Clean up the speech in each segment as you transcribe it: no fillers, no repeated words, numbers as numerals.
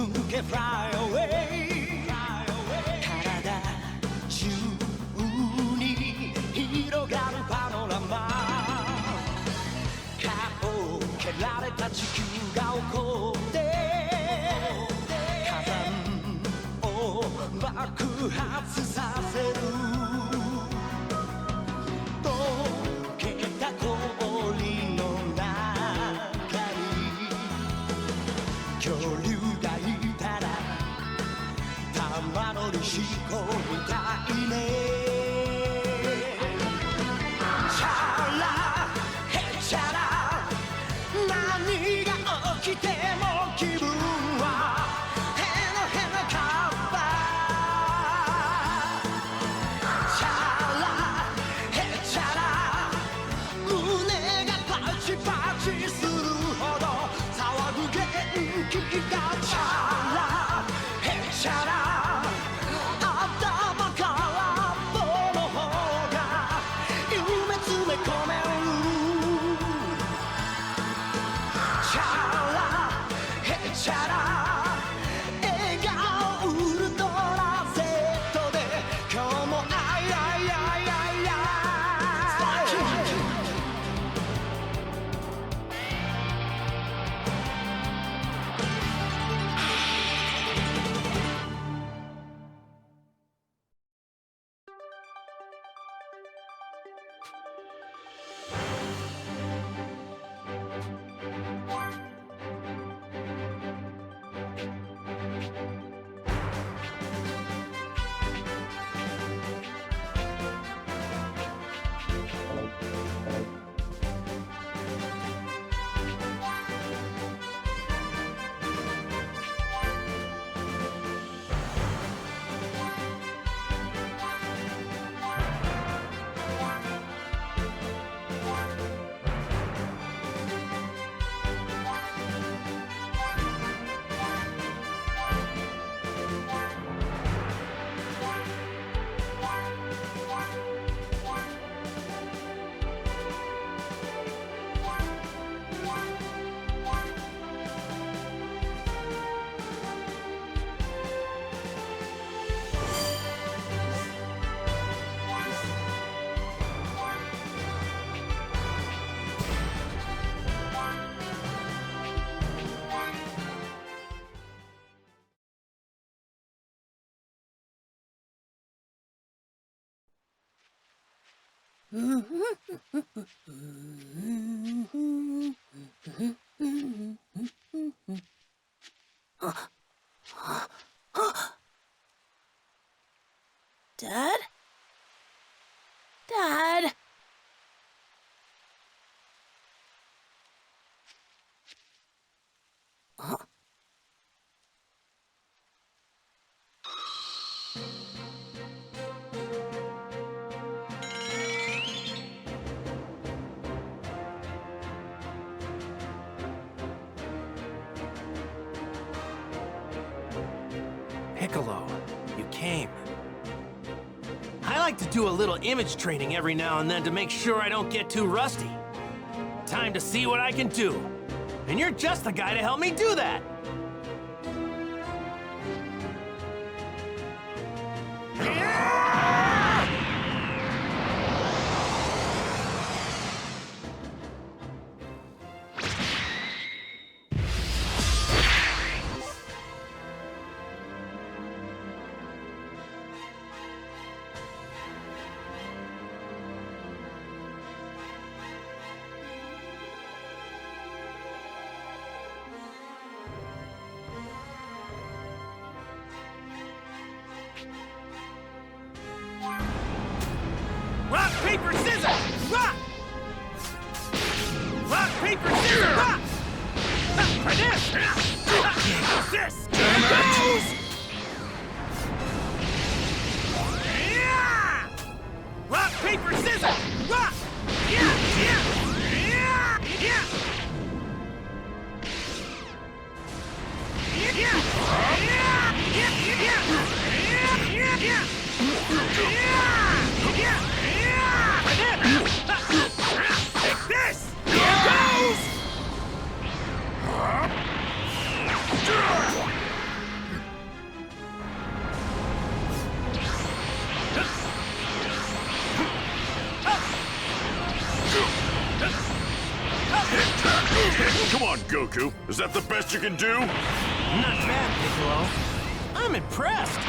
抜け Fly away 体中に広がるパノラマ顔を蹴られた地球が起こって火山を爆発させる溶けた氷の中に恐竜がいたら玉乗りしこみたいねチャラヘチャラ何が起きても気分はへのへのカッパチャラヘチャラ胸がパチパチするほど騒ぐ元気がチャラヘチャラ頭から棒の方が夢詰め込めるチャラヘチャラ笑顔ウルトラ Z で今日もアイアイアイアイアイDad? Dad? Piccolo, you came. I like to do a little image training every now and then to make sure I don't get too rusty. Time to see what I can do. And you're just the guy to help me do that. Rock, paper, scissors! Rock! Rock, paper, scissors! Rock! For this! What's this? Goes! Yeah! Rock, paper, scissors! Rock! Yeah! Yeah! Yeah! Yeah! Yeah! Yeah! Yeah! Yeah! Yeah! Take this! Here goes! Come on, Goku. Is that the best you can do? Not bad, Piccolo. I'm impressed.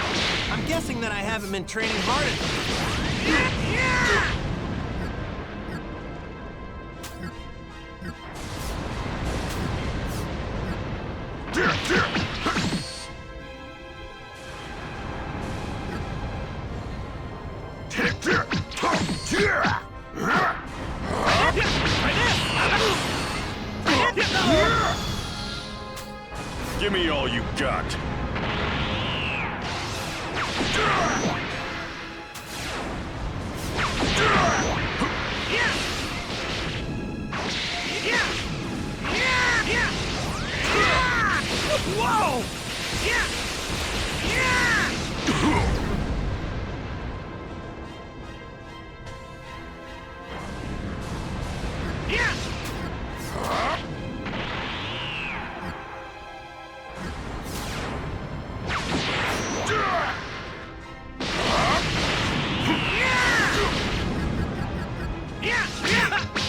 I'm guessing that I haven't been training hard enough. Give me all you got. Whoa!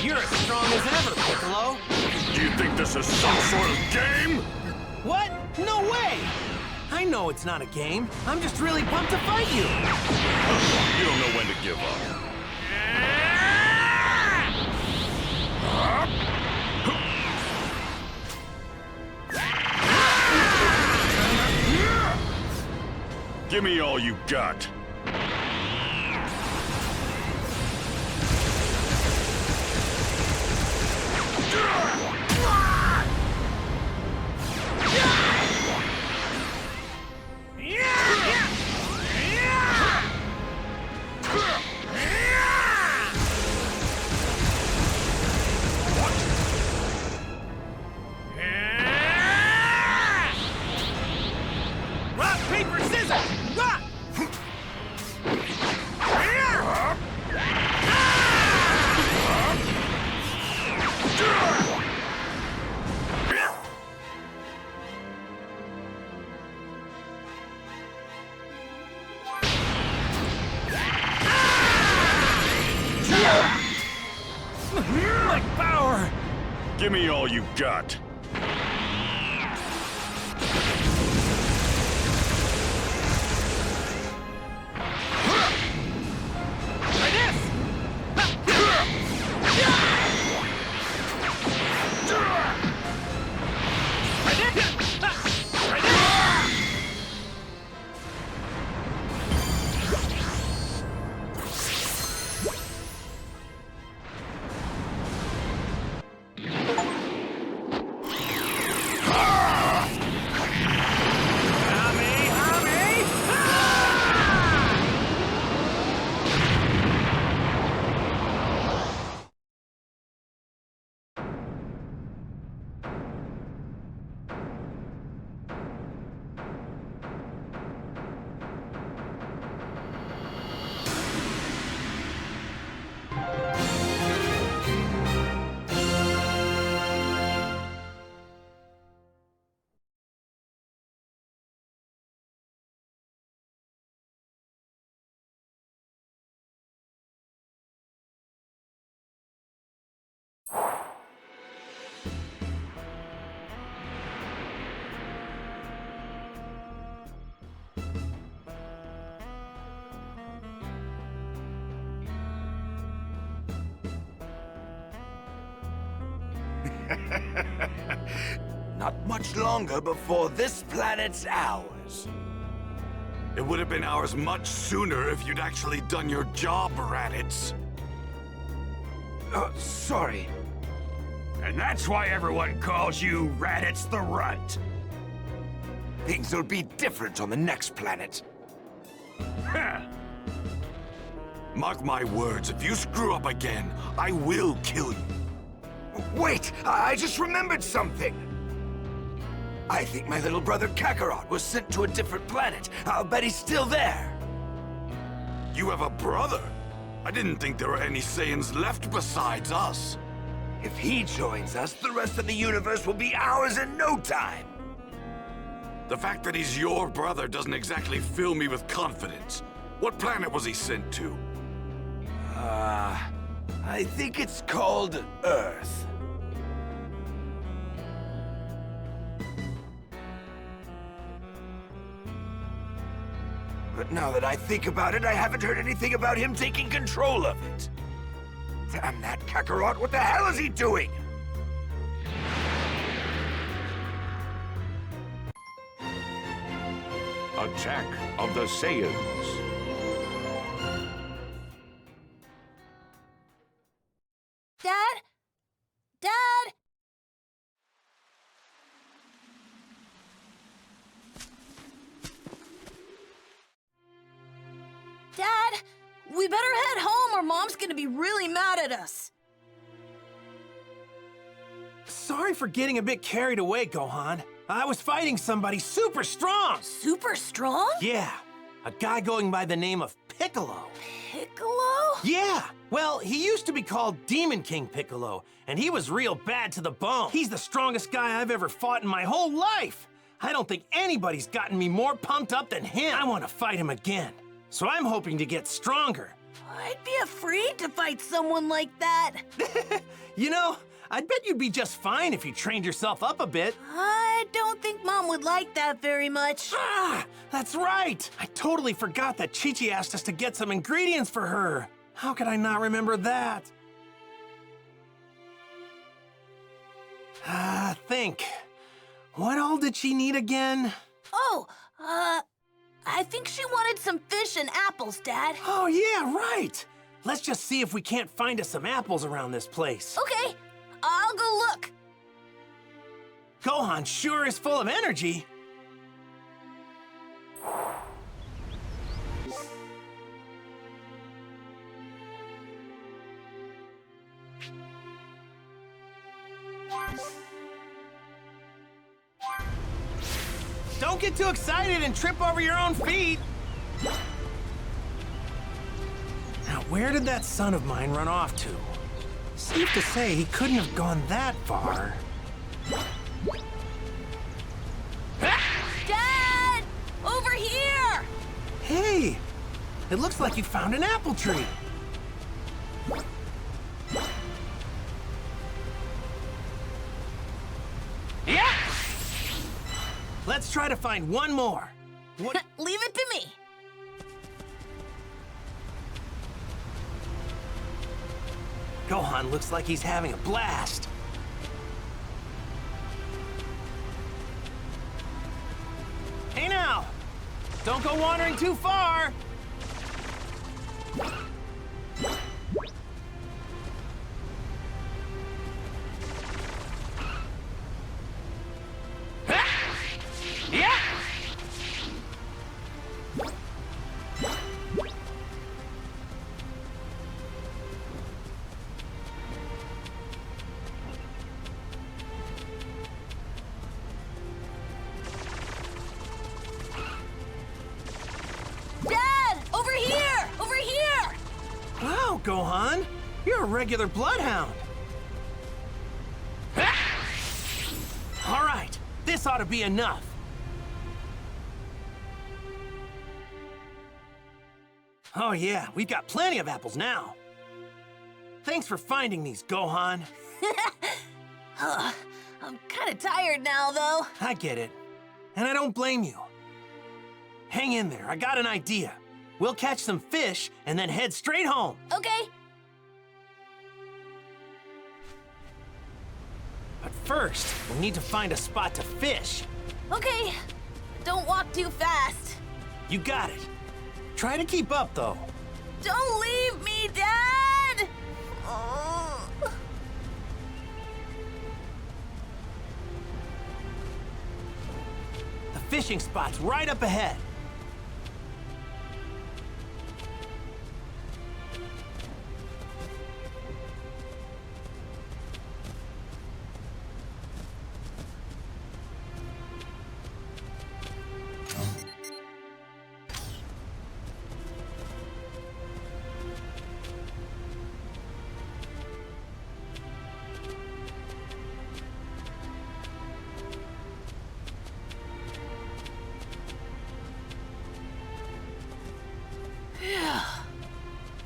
You're as strong as ever, Piccolo. Do you think this is some sort of game? What? No way! I know it's not a game. I'm just really pumped to fight you. You don't know when to give up. Give me all you got. Rock, paper, scissors! Rock! My power! Give me all you got. Not much longer before this planet's ours. It would have been ours much sooner if you'd actually done your job, Raditz. Sorry. And that's why everyone calls you Raditz the Runt. Things will be different on the next planet. Mark my words, if you screw up again, I will kill you. Wait! I just remembered something! I think my little brother Kakarot was sent to a different planet. I'll bet he's still there. You have a brother? I didn't think there were any Saiyans left besides us. If he joins us, the rest of the universe will be ours in no time. The fact that he's your brother doesn't exactly fill me with confidence. What planet was he sent to? I think it's called Earth. But now that I think about it, I haven't heard anything about him taking control of it. Damn that Kakarot, what the hell is he doing? Attack of the Saiyans. Dad? Dad? Dad, we better head home or Mom's gonna be really mad at us. Sorry for getting a bit carried away, Gohan. I was fighting somebody super strong. Super strong? Yeah, a guy going by the name of Piccolo. Piccolo? Yeah, well, he used to be called Demon King Piccolo, and he was real bad to the bone. He's the strongest guy I've ever fought in my whole life. I don't think anybody's gotten me more pumped up than him. I want to fight him again, so I'm hoping to get stronger. I'd be afraid to fight someone like that. You know, I'd bet you'd be just fine if you trained yourself up a bit. I don't think Mom would like that very much. Ah, that's right. I totally forgot that Chi-Chi asked us to get some ingredients for her. How could I not remember that? Think. What all did she need again? Oh, I think she wanted some fish and apples, Dad. Oh, yeah, right. Let's just see if we can't find us some apples around this place. Okay, I'll go look. Gohan sure is full of energy. Don't get too excited and trip over your own feet. Now, where did that son of mine run off to? Safe to say he couldn't have gone that far. Dad! Over here! Hey! It looks like you found an apple tree. Yeah! Let's try to find one more. What? Leave it to me. Gohan looks like he's having a blast. Hey now! Don't go wandering too far! Yeah! Dad! Over here! Over here! Wow, Gohan! You're a regular bloodhound. All right, this ought to be enough. Oh yeah, we've got plenty of apples now. Thanks for finding these, Gohan. I'm kind of tired now, though. I get it, and I don't blame you. Hang in there, I got an idea. We'll catch some fish and then head straight home. Okay. But first, we need to find a spot to fish. Okay. Don't walk too fast. You got it. Try to keep up, though. Don't leave me, Dad! Oh. The fishing spot's right up ahead.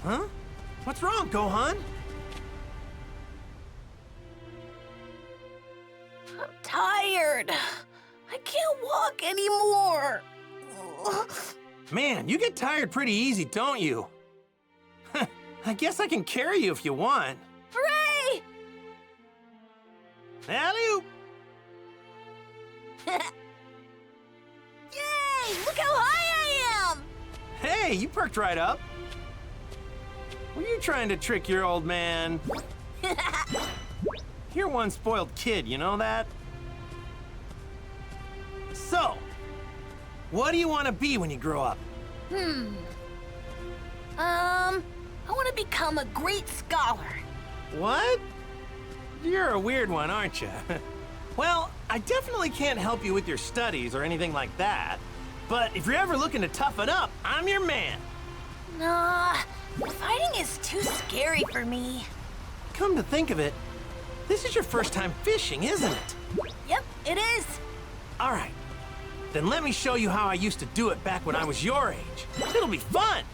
Huh? What's wrong, Gohan? I'm tired. I can't walk anymore. Man, you get tired pretty easy, don't you? I guess I can carry you if you want. Hooray! Alley-oop! Yay! Look how high I am! Hey, you perked right up. Were you trying to trick your old man? You're one spoiled kid, you know that? So, what do you want to be when you grow up? I want to become a great scholar. What? You're a weird one, aren't you? Well, I definitely can't help you with your studies or anything like that. But if you're ever looking to toughen up, I'm your man. Nah, fighting is too scary for me. Come to think of it, this is your first time fishing, isn't it? Yep, it is. All right, then let me show you how I used to do it back when I was your age. It'll be fun.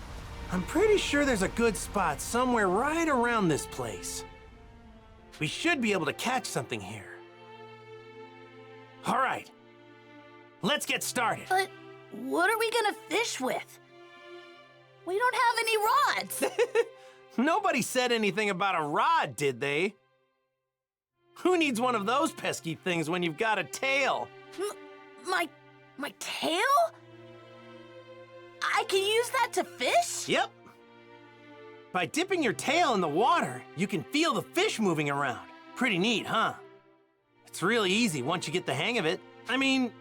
I'm pretty sure there's a good spot somewhere right around this place. We should be able to catch something here. All right, let's get started. But what are we gonna fish with? We don't have any rods. Nobody said anything about a rod, did they? Who needs one of those pesky things when you've got a tail? My tail? I can use that to fish? Yep. By dipping your tail in the water, you can feel the fish moving around. Pretty neat, huh? It's really easy once you get the hang of it. I mean,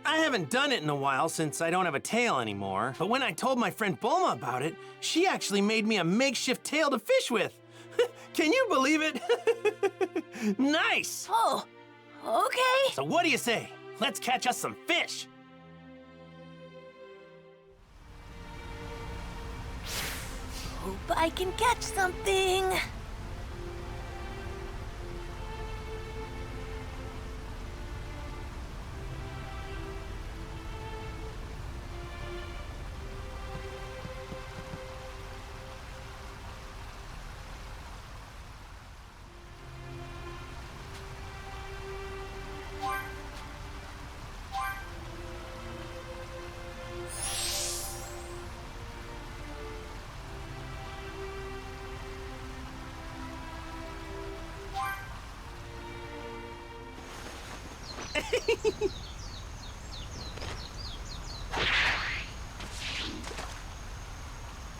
I haven't done it in a while since I don't have a tail anymore, but when I told my friend Bulma about it, she actually made me a makeshift tail to fish with. Can you believe it? Nice! Oh, okay. So what do you say? Let's catch us some fish. Hope I can catch something.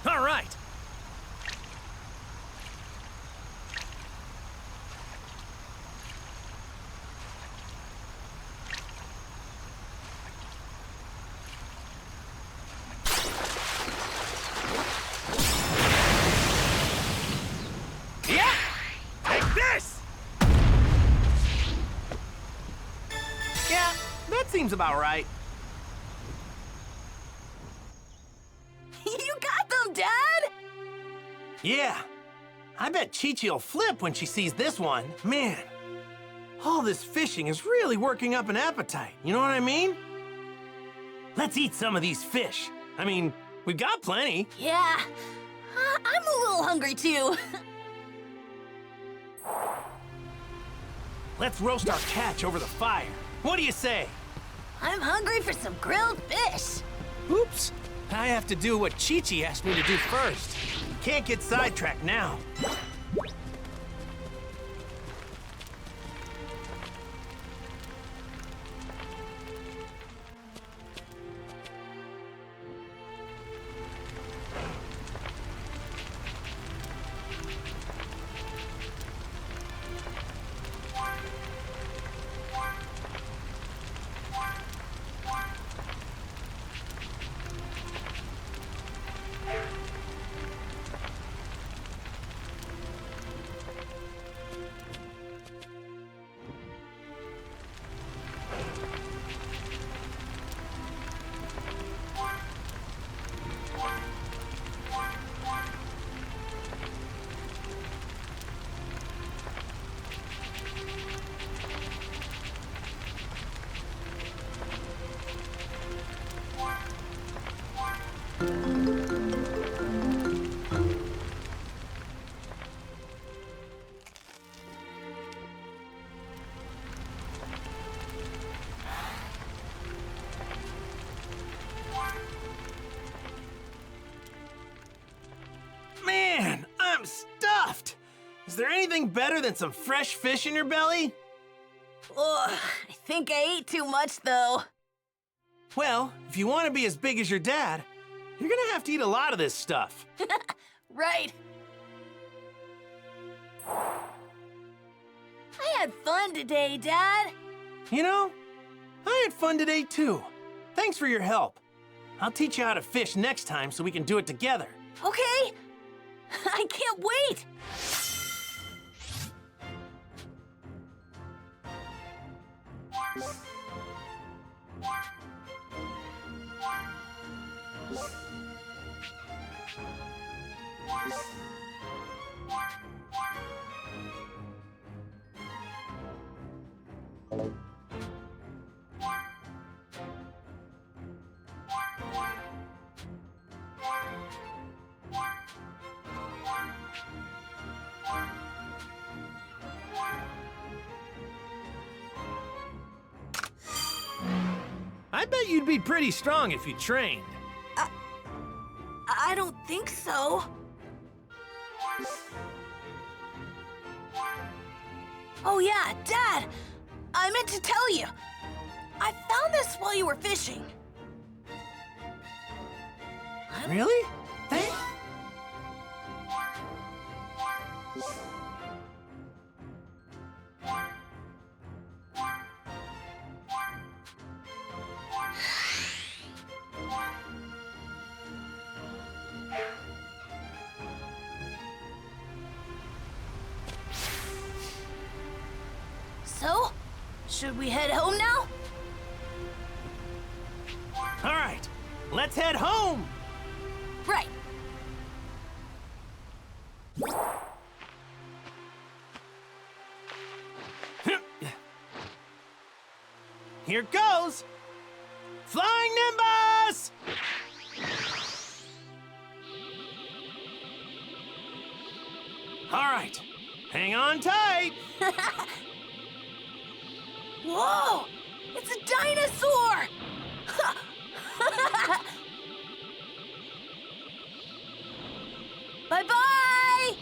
All right. Yeah! Take this! Yeah, that seems about right. You got them, Dad? Yeah. I bet Chi-Chi will flip when she sees this one. Man, all this fishing is really working up an appetite. You know what I mean? Let's eat some of these fish. I mean, we've got plenty. Yeah. I'm a little hungry, too. Let's roast our catch over the fire. What do you say? I'm hungry for some grilled fish. Oops. I have to do what Chi-Chi asked me to do first. Can't get sidetracked now. anything better than some fresh fish in your belly? Ugh, I think I ate too much, though. Well, if you want to be as big as your dad, you're gonna have to eat a lot of this stuff. Right. I had fun today, Dad. You know, I had fun today too. Thanks for your help. I'll teach you how to fish next time so we can do it together. Okay. I can't wait. I bet you'd be pretty strong if you trained. I don't think so. Oh yeah, Dad! I meant to tell you. I found this while you were fishing. Really? So, should we head home now? All right, let's head home. Right. Here goes! Flying Nimbus! All right, hang on tight. Whoa! It's a dinosaur! Bye-bye!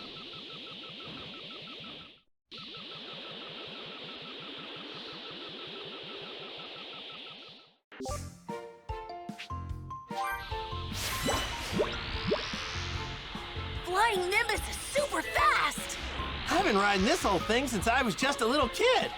Flying Nimbus is super fast! I've been riding this whole thing since I was just a little kid.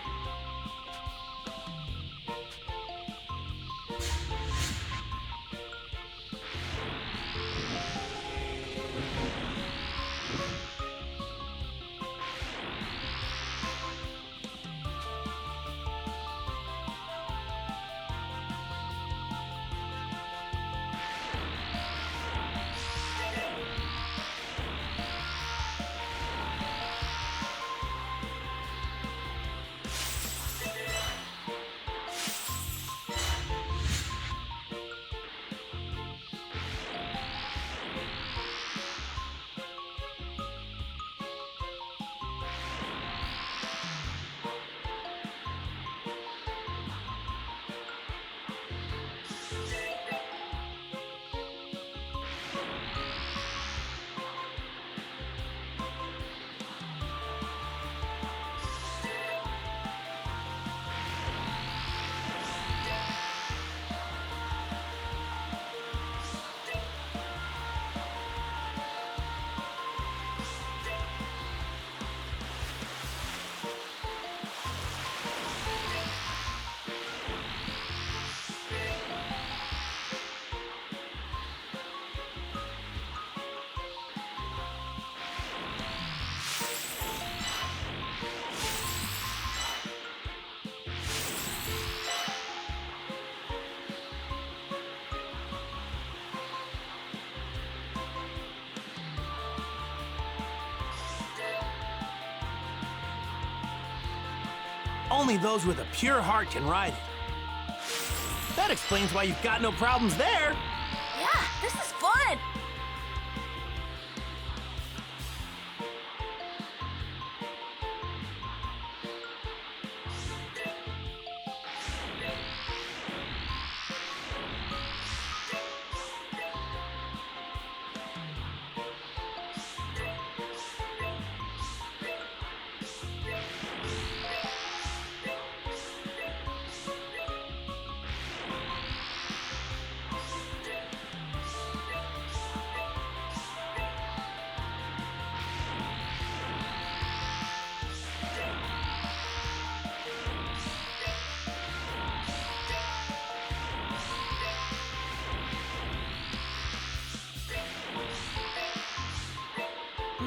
Only those with a pure heart can ride it. That explains why you've got no problems there. Yeah, this is fun!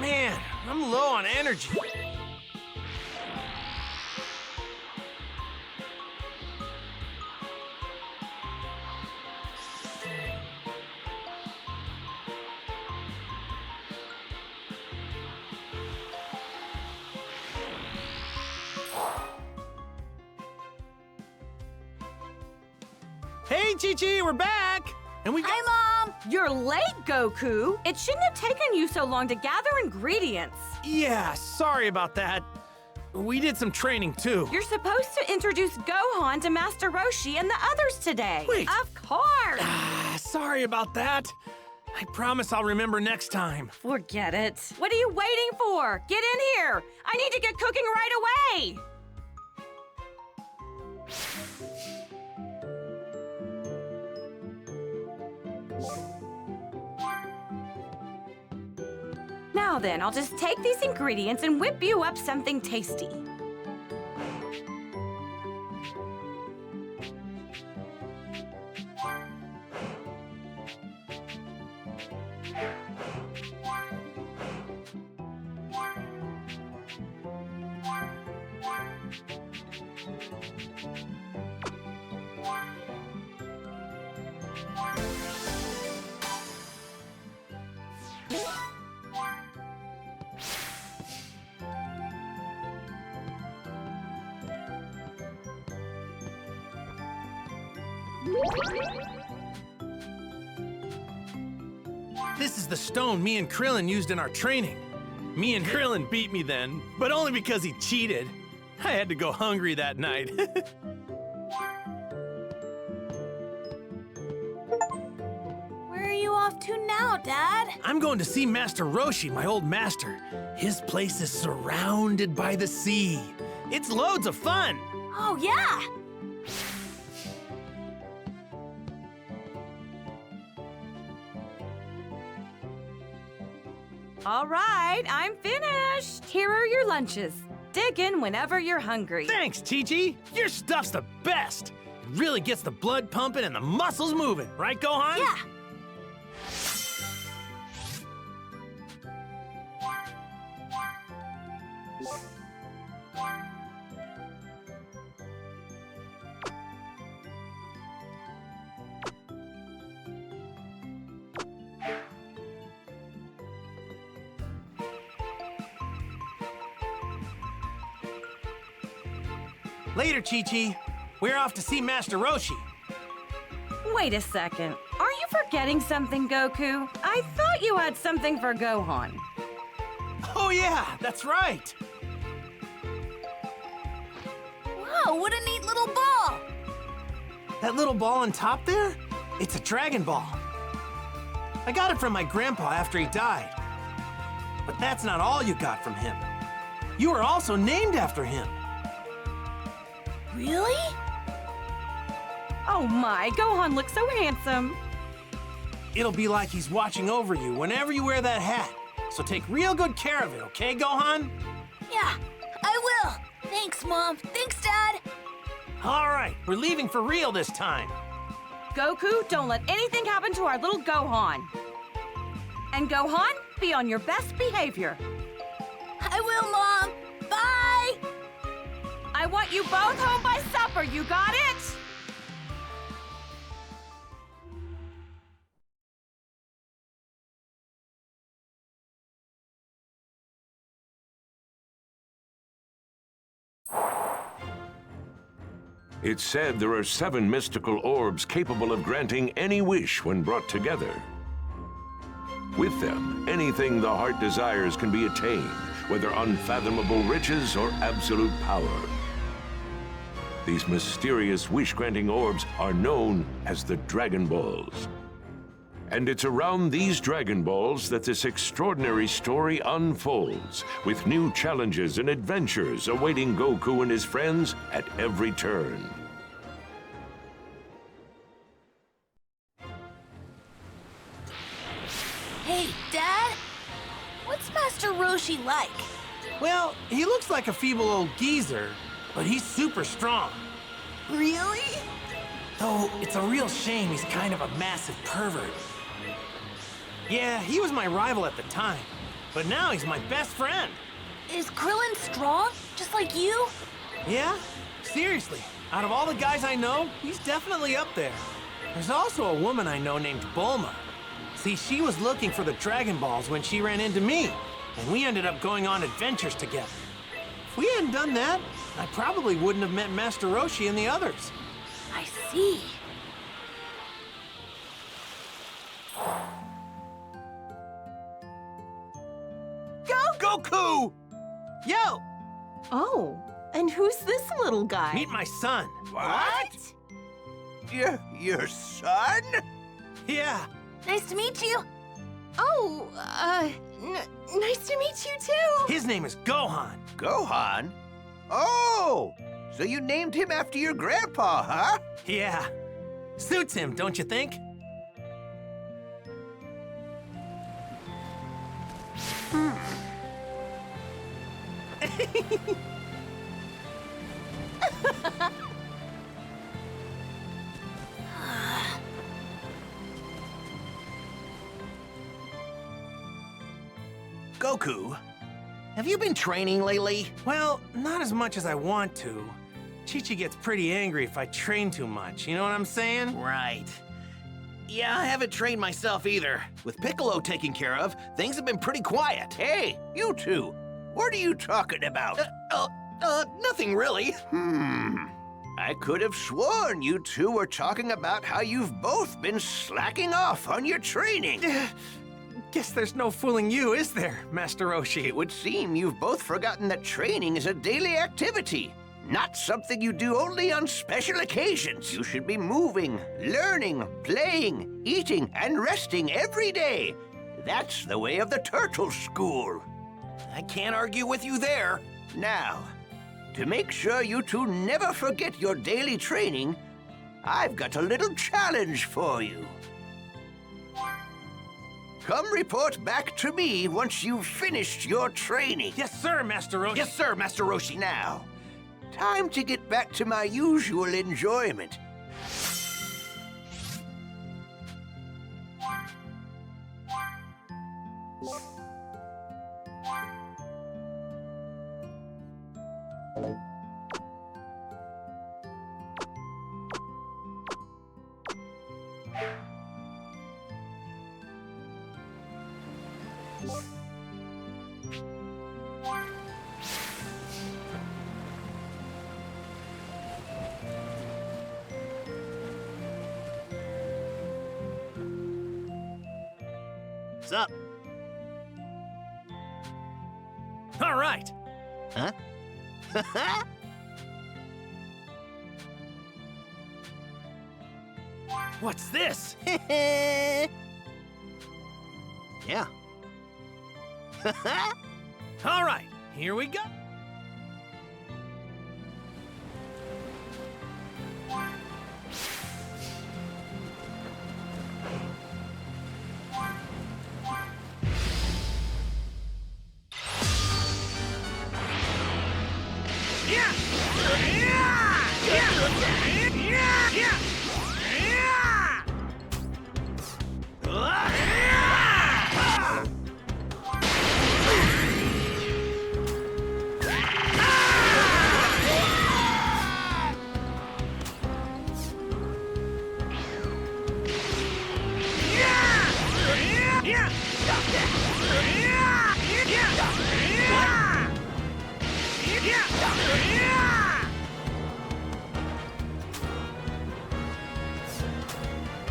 Man, I'm low on energy. Hey, Chi-Chi, we're back! And we got... Hi, Mom! You're late, Goku. It shouldn't have taken you so long to gather ingredients. Yeah, sorry about that. We did some training, too. You're supposed to introduce Gohan to Master Roshi and the others today. Wait. Of course! Sorry about that. I promise I'll remember next time. Forget it. What are you waiting for? Get in here! I need to get cooking right away! Now then, I'll just take these ingredients and whip you up something tasty. This is the stone me and Krillin used in our training. Me and Krillin beat me then, but only because he cheated. I had to go hungry that night. Where are you off to now, Dad? I'm going to see Master Roshi, my old master. His place is surrounded by the sea. It's loads of fun. Oh, yeah! All right, I'm finished. Here are your lunches. Dig in whenever you're hungry. Thanks, Chi-Chi. Your stuff's the best. It really gets the blood pumping and the muscles moving. Right, Gohan? Yeah. Later, Chi-Chi. We're off to see Master Roshi. Wait a second. Are you forgetting something, Goku? I thought you had something for Gohan. Oh, yeah, that's right. Wow, what a neat little ball! That little ball on top there? It's a Dragon Ball. I got it from my grandpa after he died. But that's not all you got from him. You were also named after him. Really? Oh my, Gohan looks so handsome. It'll be like he's watching over you whenever you wear that hat. So take real good care of it, okay, Gohan? Yeah, I will. Thanks, Mom. Thanks, Dad. All right, we're leaving for real this time. Goku, don't let anything happen to our little Gohan. And Gohan, be on your best behavior. I will, Mom. Bye! I want you both home by supper, you got it? It's said there are 7 mystical orbs capable of granting any wish when brought together. With them, anything the heart desires can be attained, whether unfathomable riches or absolute power. These mysterious wish-granting orbs are known as the Dragon Balls. And it's around these Dragon Balls that this extraordinary story unfolds, with new challenges and adventures awaiting Goku and his friends at every turn. Hey, Dad? What's Master Roshi like? Well, he looks like a feeble old geezer, but he's super strong. Really? Though it's a real shame he's kind of a massive pervert. Yeah, he was my rival at the time, but now he's my best friend. Is Krillin strong, just like you? Yeah? Seriously, out of all the guys I know, he's definitely up there. There's also a woman I know named Bulma. See, she was looking for the Dragon Balls when she ran into me, and we ended up going on adventures together. If we hadn't done that, I probably wouldn't have met Master Roshi and the others. I see. Goku! Yo! Oh, and who's this little guy? Meet my son. What? Your son? Yeah. Nice to meet you. Oh, nice to meet you too. His name is Gohan. Gohan? Oh, so you named him after your grandpa, huh? Yeah. Suits him, don't you think? Goku, have you been training lately? Well, not as much as I want to. Chi-Chi gets pretty angry if I train too much, you know what I'm saying? Right. Yeah, I haven't trained myself either. With Piccolo taken care of, things have been pretty quiet. Hey, you two. What are you talking about? Nothing really. I could have sworn you two were talking about how you've both been slacking off on your training. Guess there's no fooling you, is there, Master Roshi? It would seem you've both forgotten that training is a daily activity, not something you do only on special occasions. You should be moving, learning, playing, eating, and resting every day. That's the way of the turtle school. I can't argue with you there. Now, to make sure you two never forget your daily training, I've got a little challenge for you. Come report back to me once you've finished your training. Yes, sir, Master Roshi. Yes, sir, Master Roshi. Now, time to get back to my usual enjoyment. What's up? All right. Huh? What's this? Yeah. All right, here we go.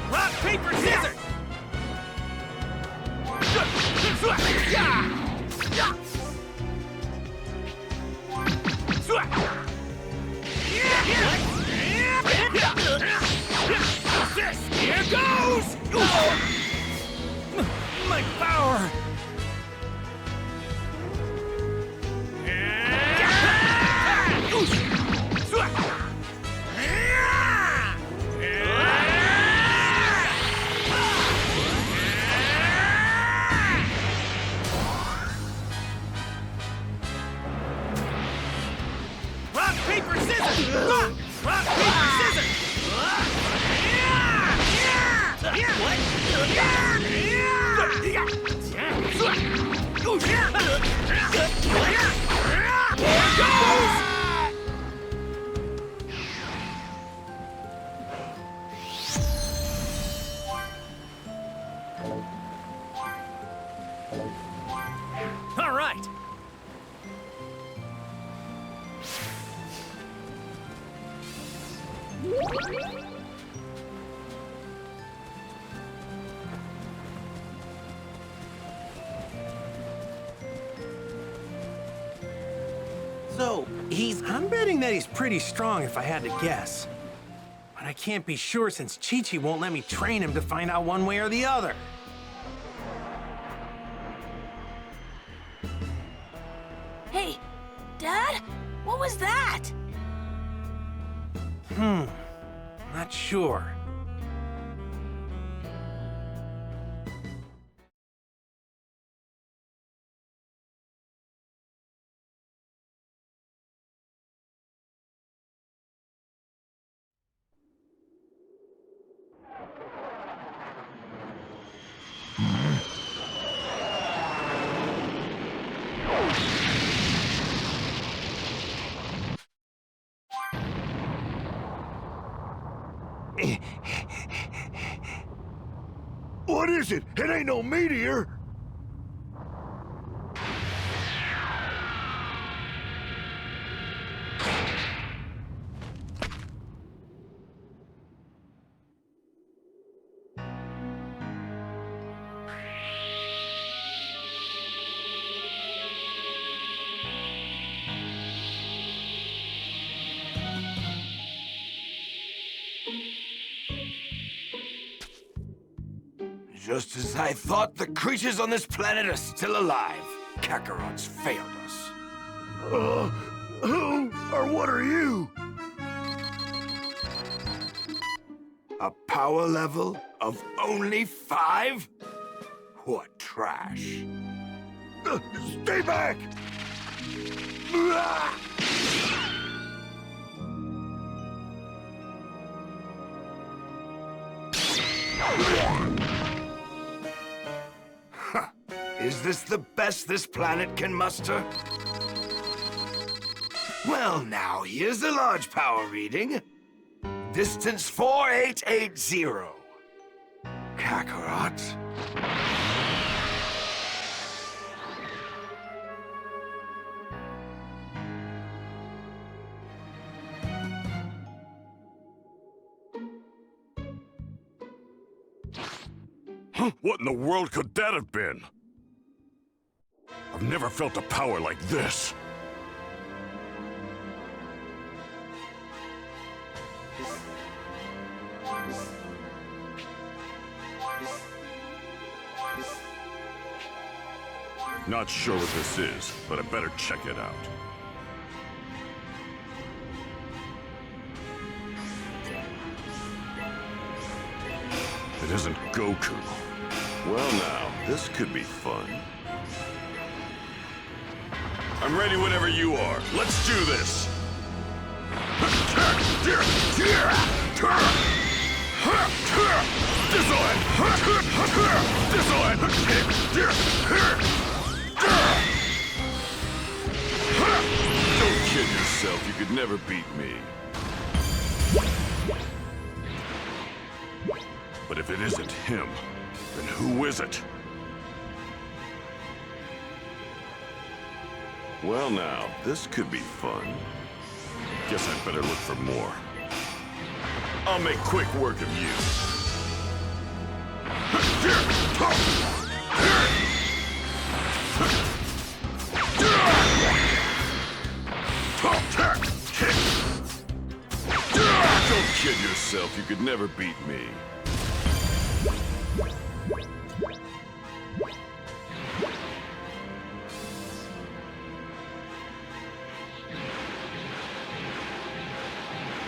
Rock, paper, scissors! What's this? Here goes! My power! Rock, paper, scissors! Rock, paper, scissors! What? All right. So, I'm betting that he's pretty strong if I had to guess. But I can't be sure since Chi-Chi won't let me train him to find out one way or the other. Hey, Dad? What was that? Not sure. What is it? It ain't no meteor! Just as I thought, the creatures on this planet are still alive. Kakarot's failed us. Who or what are you? A power level of only 5? What trash. Stay back! Is this the best this planet can muster? Well, now, here's a large power reading. Distance 4880. Kakarot. Huh? What in the world could that have been? I've never felt a power like this. Not sure what this is, but I better check it out. It isn't Goku. Well now, this could be fun. I'm ready whenever you are. Let's do this! Don't kid yourself, you could never beat me. But if it isn't him, then who is it? Well now, this could be fun. Guess I'd better look for more. I'll make quick work of you. Don't kid yourself, you could never beat me.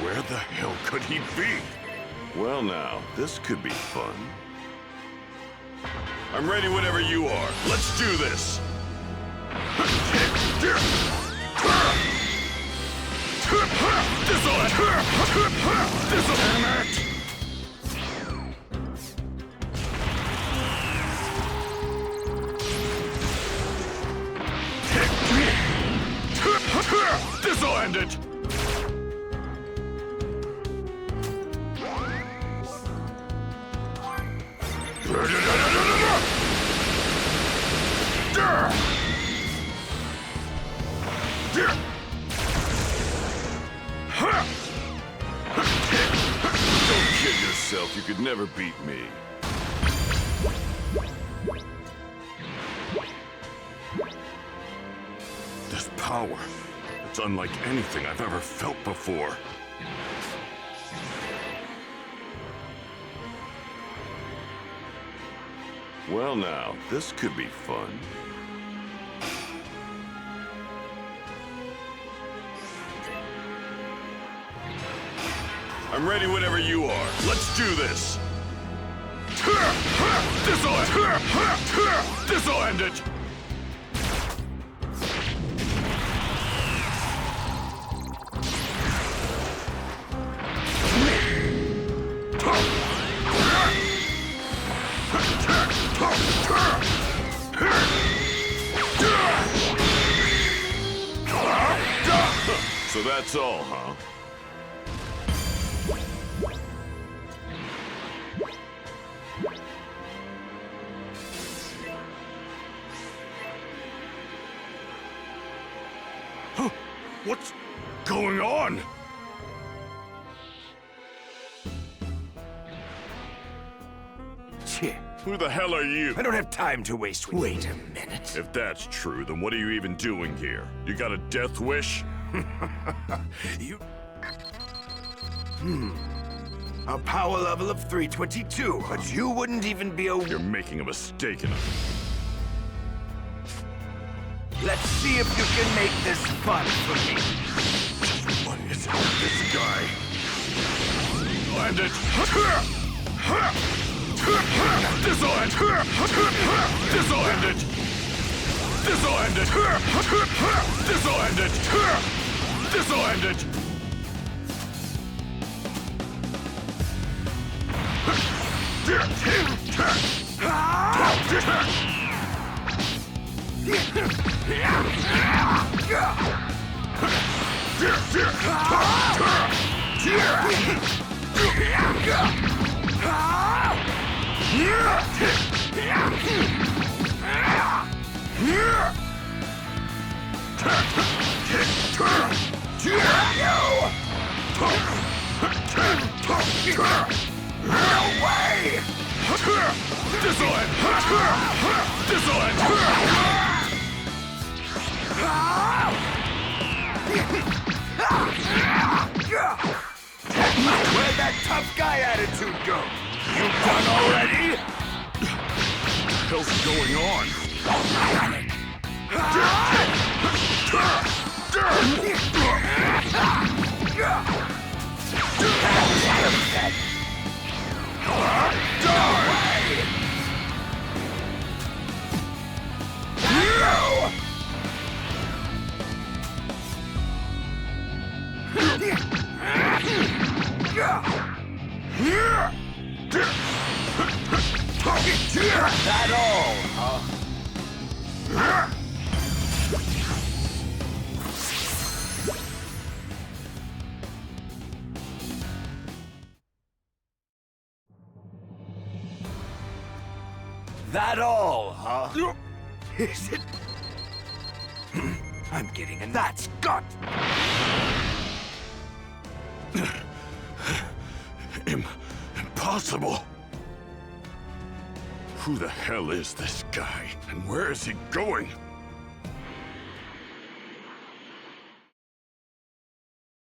Where the hell could he be? Well now, this could be fun. I'm ready whenever you are. Let's do this! end it! Don't kid yourself, you could never beat me. This power, it's unlike anything I've ever felt before. Well now, this could be fun. I'm ready whenever you are. Let's do this! This'll end it! So that's all, huh? What's going on? Who the hell are you? I don't have time to waste with you. Wait a minute. If that's true, then what are you even doing here? You got a death wish? You... A power level of 322, but you wouldn't even be a... You're making a mistake in it. Let's see if you can make this fun for me. What is it with this guy? Land it! This'll end! This'll end it! This'll end it! This'll end it! This'll end it! No way! This'll end! This'll end! Where'd that tough guy attitude go? You done already? What the hell's going on? That all, huh? That all, huh? Is it? I'm getting in. That's gut! Impossible! Who the hell is this guy? And where is he going?